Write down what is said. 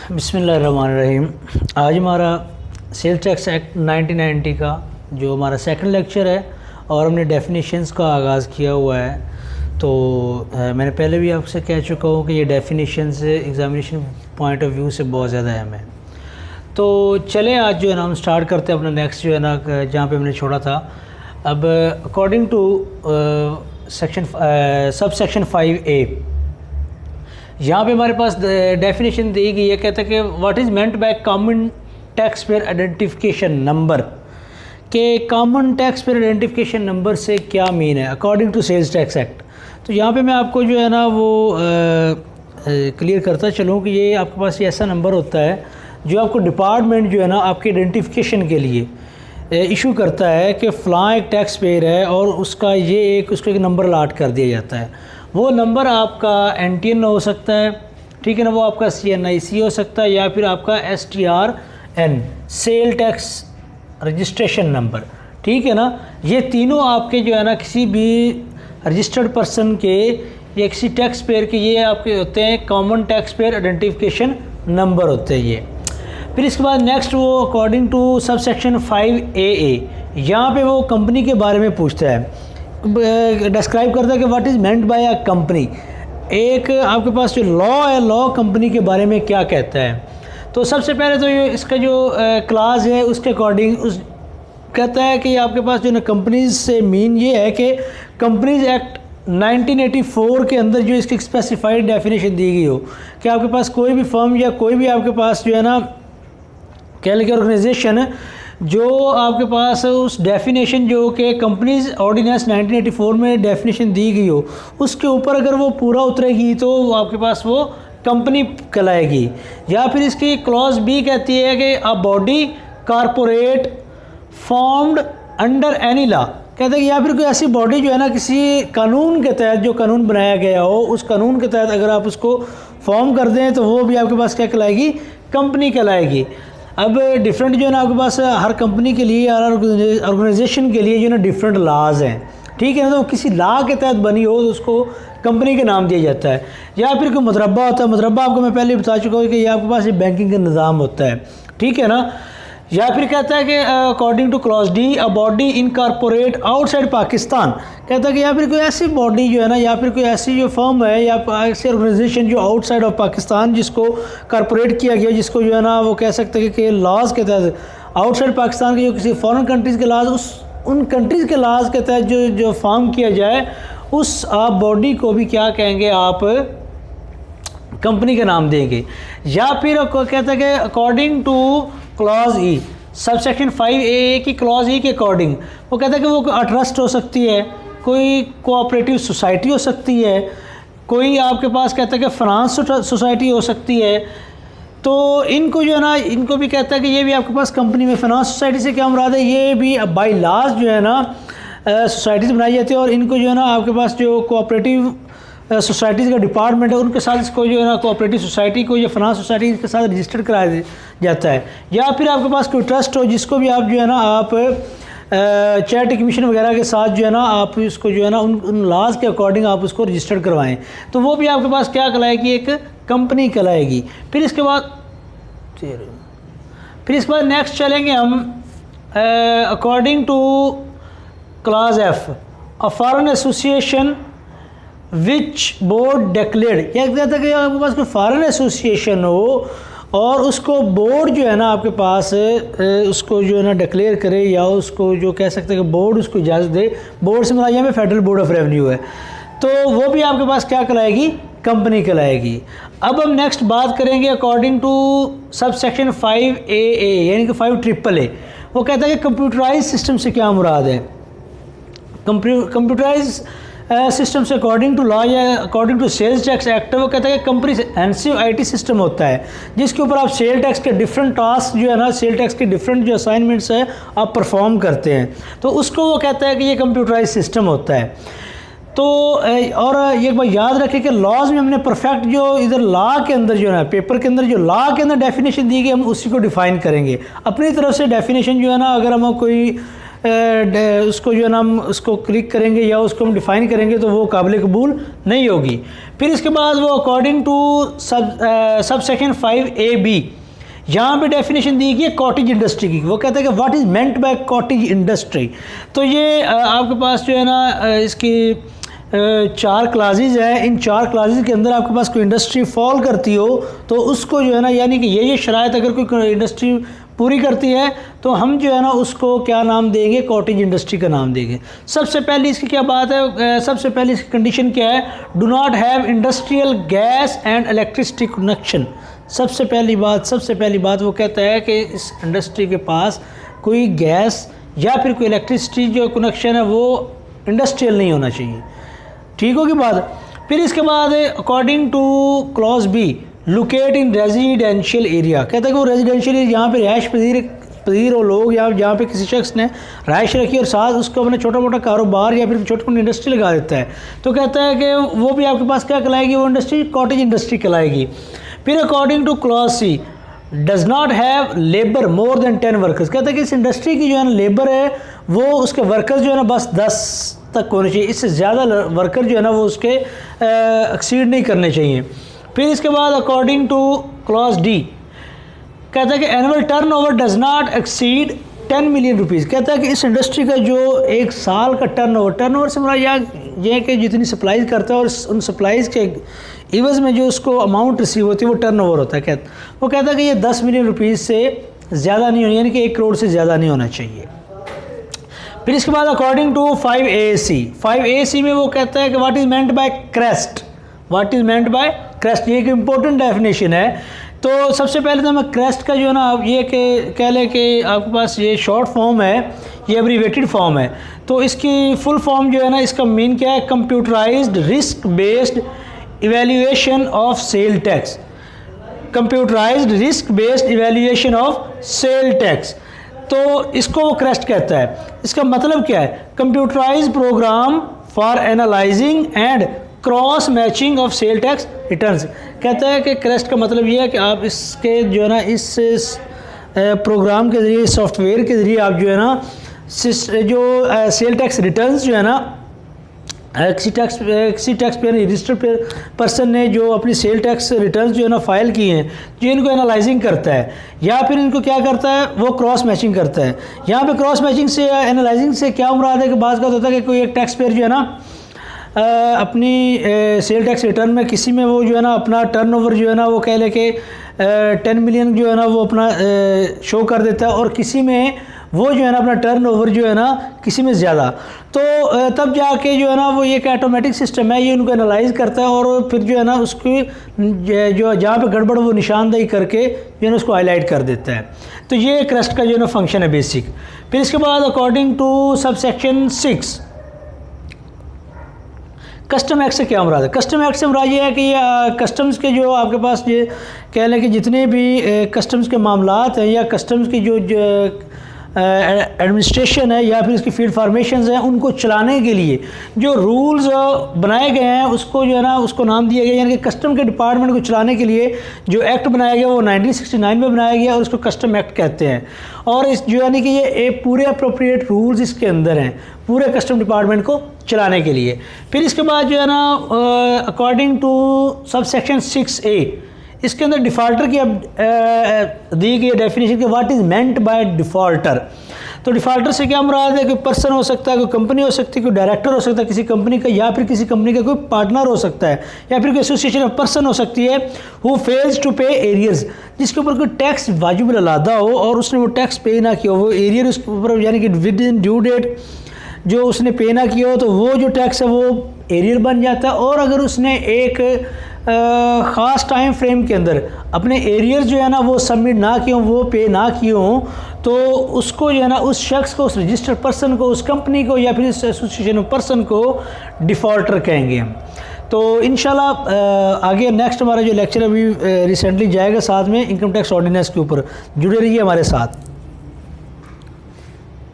बिस्मिल्लाहिर्रहमानिर्रहीम। आज हमारा सेल्स टैक्स एक्ट 1990 का जो हमारा सेकंड लेक्चर है और हमने डेफिनेशंस का आगाज़ किया हुआ है। तो मैंने पहले भी आपसे कह चुका हूँ कि ये definitions examination point of view से बहुत ज़्यादा अहम है। तो चलें आज जो है ना हम स्टार्ट करते हैं अपना नेक्स्ट जो है ना जहाँ पे हमने छोड़ा था। अब according to sub section 5A यहाँ पे हमारे पास डेफिनेशन दी गई है। कहता है कि what is meant by common tax payer identification number, के common tax payer identification number से क्या मीन है according to sales tax act. तो यहाँ पे मैं आपको जो है ना वो क्लियर करता चलूँ कि ये आपके पास ये ऐसा नंबर होता है जो आपको डिपार्टमेंट जो है ना आपके आइडेंटिफिकेशन के लिए इशू करता है कि फ़लाँ एक टैक्स पेयर है और उसका ये उसको एक नंबर अलाट कर दिया जाता है। वो नंबर आपका NTN हो सकता है, ठीक है ना, वो आपका CNIC हो सकता है या फिर आपका STRN sale tax registration number, ठीक है ना। ये तीनों आपके जो है ना किसी भी रजिस्टर्ड पर्सन के या किसी टैक्स पेयर के ये आपके होते हैं common tax payer identification number होते हैं ये। फिर इसके बाद नेक्स्ट वो according to sub section 5AA यहाँ पे वो कंपनी के बारे में पूछता है, डिस्क्राइब करता है कि what is meant bye a company. एक आपके पास जो लॉ है, लॉ कंपनी के बारे में क्या कहता है। तो सबसे पहले तो ये इसका जो क्लास है उसके अकॉर्डिंग उस कहता है कि आपके पास जो ना कंपनीज से मीन ये है कि कंपनीज एक्ट 1984 के अंदर जो इसकी स्पेसिफाइड डेफिनेशन दी गई हो कि आपके पास कोई भी फर्म या कोई भी आपके पास जो है ना कह लें कि ऑर्गेनाइजेशन जो आपके पास उस डेफिनेशन जो कि कंपनीज ऑर्डिनेंस 1984 में डेफिनेशन दी गई हो उसके ऊपर अगर वो पूरा उतरेगी तो आपके पास वो कंपनी कहलाएगी। या फिर इसकी क्लॉज B कहती है कि a body corporate formed under any law, कहते हैं कि या फिर कोई ऐसी बॉडी जो है ना किसी कानून के तहत जो कानून बनाया गया हो उस कानून के तहत अगर आप उसको फॉर्म कर दें तो वो भी आपके पास क्या कहलाएगी, कंपनी कहलाएगी। अब डिफरेंट जो है ना आपके पास हर कंपनी के लिए हर ऑर्गेनाइजेशन के लिए जो है ना डिफरेंट लॉज हैं, ठीक है ना। तो किसी लॉ के तहत बनी हो तो उसको कंपनी का नाम दिया जाता है। या फिर कोई मुतरब्बा होता है, मुतरब्बा आपको मैं पहले बता चुका हूँ कि ये आपके पास बैंकिंग का निज़ाम होता है, ठीक है ना। या फिर कहता है कि according to clause D a body incorporate outside Pakistan, कहता है कि या फिर कोई ऐसी बॉडी जो है ना या फिर कोई ऐसी जो फर्म है या ऐसी ऑर्गेनाइजेशन जो आउटसाइड ऑफ पाकिस्तान जिसको कॉर्पोरेट किया गया, जिसको जो है ना वो कह सकते हैं कि लॉज के तहत आउटसाइड पाकिस्तान के जो किसी फॉरेन कंट्रीज़ के लॉज उन कंट्रीज़ के लॉज के तहत जो फॉर्म किया जाए उस आप बॉडी को भी क्या कहेंगे, आप कंपनी का नाम देंगे। या फिर कहते हैं कि according to clause E sub section 5AA की क्लॉज E के अकॉर्डिंग वो कहता है कि वो ट्रस्ट हो सकती है, कोई कोऑपरेटिव सोसाइटी हो सकती है, कोई आपके पास कहता है कि फाइनेंस सोसाइटी हो सकती है। तो इनको जो है ना इनको भी कहता है कि ये भी आपके पास कंपनी में फाइनेंस सोसाइटी से क्या मुराद है, ये भी बाई लॉज जो है ना सोसाइटीज़ बनाई जाती है और इनको जो है ना आपके पास जो कोऑपरेटिव सोसाइटीज़ का डिपार्टमेंट है उनके साथ इसको जो है ना कोऑपरेटिव सोसाइटी को या फाइनेंस सोसाइटी के साथ रजिस्टर कराया जाता है। या फिर आपके पास कोई ट्रस्ट हो जिसको भी आप जो है ना आप चैरिटी कमीशन वगैरह के साथ जो है ना आप इसको जो है ना उन लॉज के अकॉर्डिंग आप उसको रजिस्टर करवाएं तो वो भी आपके पास क्या कहलाएगी, एक कंपनी कहलाएगी। फिर इसके बाद नेक्स्ट चलेंगे हम according to clause F a foreign association which board declared, यह कहता है कि आपके पास कोई फॉरेन एसोसिएशन हो और उसको बोर्ड जो है ना आपके पास उसको जो है ना डिक्लेयर करे या उसको जो कह सकते हैं कि बोर्ड उसको इजाज़त दे। बोर्ड से मतलब यहाँ पे फेडरल बोर्ड ऑफ रेवेन्यू है, तो वो भी आपके पास क्या कहलाएगी, कंपनी कहलाएगी। अब हम नेक्स्ट बात करेंगे according to sub section 5AA यानी कि 5AAA। वो कहता है कि कंप्यूटराइज सिस्टम से क्या मुराद है। कंप्यूटराइज सिस्टम से अकॉर्डिंग टू लॉ या according to sales tax act वो कहता है कि कंप्रीहेंसिव IT सिस्टम होता है जिसके ऊपर आप सेल टैक्स के डिफरेंट टास्क जो है ना सेल टैक्स के डिफरेंट जो असाइनमेंट्स है आप परफॉर्म करते हैं, तो उसको वो कहता है कि ये कंप्यूटराइज सिस्टम होता है। तो और ये एक बात याद रखें कि लॉज में हमने परफेक्ट जो इधर लॉ के अंदर जो है ना पेपर के अंदर जो लॉ के अंदर डेफिनेशन दी गई हम उसी को डिफ़ाइन करेंगे। अपनी तरफ से डेफिनेशन जो है ना अगर हम कोई उसको जो है ना हम उसको क्लिक करेंगे या उसको हम डिफ़ाइन करेंगे तो वो काबिल कबूल नहीं होगी। फिर इसके बाद वो according to sub section 5A(b) यहाँ पे डेफिनेशन दी गई है कॉटेज इंडस्ट्री की। वो कहता है कि what is meant bye cottage industry. तो ये आपके पास जो है ना इसकी 4 क्लासेज हैं। इन 4 क्लासेज के अंदर आपके पास कोई इंडस्ट्री फॉल करती हो तो उसको जो है ना, यानी कि ये शराइत अगर कोई इंडस्ट्री पूरी करती है तो हम जो है ना उसको क्या नाम देंगे, कॉटेज इंडस्ट्री का नाम देंगे। सबसे पहले इसकी क्या बात है, सबसे पहले इसकी कंडीशन क्या है, do not have industrial gas and electricity connection. सबसे पहली बात वो कहता है कि इस इंडस्ट्री के पास कोई गैस या फिर कोई इलेक्ट्रिसिटी जो कनेक्शन है वो इंडस्ट्रियल नहीं होना चाहिए। ठीक होगी बात। फिर इसके बाद according to clause B locate in residential area, कहता है कि वो रेजिडेंशियल एरिया जहाँ पे रिहाइश पजीर हो लोग या जहाँ पे किसी शख्स ने रहाइश रखी और साथ उसको अपना छोटा मोटा कारोबार या फिर छोटी मोटी इंडस्ट्री लगा देता है तो कहता है कि वो भी आपके पास क्या कहलाएगी, वो इंडस्ट्री कॉटेज इंडस्ट्री कहलाएगी। फिर according to clause C does not have labour more than 10 workers, कहता है कि इस इंडस्ट्री की जो है ना लेबर है वो उसके वर्कर्स जो है ना बस 10 तक होने चाहिए, इससे ज़्यादा वर्कर जो है ना वो उसके एक्सीड नहीं करने चाहिए। फिर इसके बाद अकॉर्डिंग टू क्लॉज डी कहता है कि annual turnover does not exceed 10 million rupees, कहता है कि इस इंडस्ट्री का जो एक साल का टर्नओवर से हमारा यह कि जितनी सप्लाईज करता है और उन सप्लाईज़ के इवज़ में जो उसको अमाउंट रिसीव होती है वो टर्नओवर होता है। वो कहता है कि ये 10 मिलियन रुपीज़ से ज़्यादा नहीं होनी, यानी कि 1 करोड़ से ज़्यादा नहीं होना चाहिए। फिर इसके बाद अकॉर्डिंग टू 5AC में वो कहता है कि what is meant bye crest, what is meant bye crest, ये एक इम्पोर्टेंट डेफिनेशन है। तो सबसे पहले तो मैं क्रेस्ट का जो है ना आप ये कह लें कि आपके पास ये शॉर्ट फॉर्म है, ये एब्रीवेटेड फॉर्म है। तो इसकी फुल फॉर्म जो है ना इसका मीन क्या है, computerised risk based evaluation of sale tax, computerised risk based evaluation of sale tax. तो इसको वो क्रेस्ट कहता है। इसका मतलब क्या है, computerised program for analysing and cross matching of sale tax returns, कहता है कि क्रेस्ट का मतलब ये है कि आप इसके जो है ना इस प्रोग्राम के ज़रिए, सॉफ्टवेयर के ज़रिए आप जो है ना जो सेल टैक्स रिटर्न्स जो है ना किसी टैक्स पेयर रजिस्टर्ड पर्सन ने जो अपनी सेल टैक्स रिटर्न्स जो है ना फाइल किए हैं, जो इनको एनालाइजिंग करता है या फिर इनको क्या करता है, वो क्रॉस मैचिंग करता है। यहाँ पे क्रॉस मैचिंग से या एनालाइजिंग से क्या मुराद है कि बात का होता है कि कोई एक टैक्स पेयर जो है ना अपनी सेल टैक्स रिटर्न में किसी में वो जो है ना अपना टर्नओवर जो है ना वो कह ले के 10 मिलियन जो है ना वो अपना शो कर देता है और किसी में वो जो है ना अपना टर्नओवर जो है ना किसी में ज़्यादा, तो तब जाके जो है ना वो एक ऑटोमेटिक सिस्टम है, ये उनको एनालाइज करता है और फिर जो है ना उसकी जो जहाँ पे गड़बड़ वो निशानदेही करके जो है ना उसको हाईलाइट कर देता है। तो ये क्रेस्ट का जो है ना फंक्शन है बेसिक। फिर इसके बाद according to sub section 6 custom act से क्या मुराद है। कस्टम एक्ट से मुराद ये है कि ये कस्टम्स के जो आपके पास ये कह लें कि जितने भी कस्टम्स के मामलात हैं या कस्टम्स की जो एडमिनिस्ट्रेशन है या फिर इसकी फील्ड फार्मेशंस हैं, उनको चलाने के लिए जो रूल्स बनाए गए हैं उसको जो है ना उसको नाम दिया गया, यानी कि कस्टम के डिपार्टमेंट को चलाने के लिए जो एक्ट बनाया गया वो 1969 में बनाया गया और उसको कस्टम एक्ट कहते हैं। और इस जो यानी कि ये पूरे अप्रोप्रिएट रूल्स इसके अंदर हैं पूरे कस्टम डिपार्टमेंट को चलाने के लिए। फिर इसके बाद जो है ना according to sub section 6A इसके अंदर डिफ़ॉल्टर की अब दी गई डेफिनेशन कि what is meant bye defaulter. तो डिफ़ॉल्टर से क्या मुराद है, कोई पर्सन हो सकता है, कोई कंपनी हो सकती है, कोई डायरेक्टर हो सकता है किसी कंपनी का, या फिर किसी कंपनी का कोई पार्टनर हो सकता है, या फिर कोई एसोसिएशन ऑफ पर्सन हो सकती है हु फेल्स टू पे एरियर्स, जिसके ऊपर कोई टैक्स वाजिब अलादा हो और उसने वो टैक्स पे ना किया हो, वो एरियर उसके ऊपर यानी कि विद इन ड्यू डेट जो उसने पे ना किया हो तो वो जो टैक्स है वो एरियर बन जाता है। और अगर उसने एक ख़ास टाइम फ्रेम के अंदर अपने एरियर्स जो है ना वो सबमिट ना किए हों, वो पे ना किए हों, तो उसको जो है ना उस शख्स को, उस रजिस्टर्ड पर्सन को, उस कंपनी को या फिर इस एसोसिएशन पर्सन को डिफ़ॉल्टर कहेंगे हम। तो इंशाल्लाह आगे नेक्स्ट हमारा जो लेक्चर अभी रिसेंटली जाएगा साथ में इनकम टैक्स ऑर्डिनेंस के ऊपर, जुड़े रहिए हमारे साथ।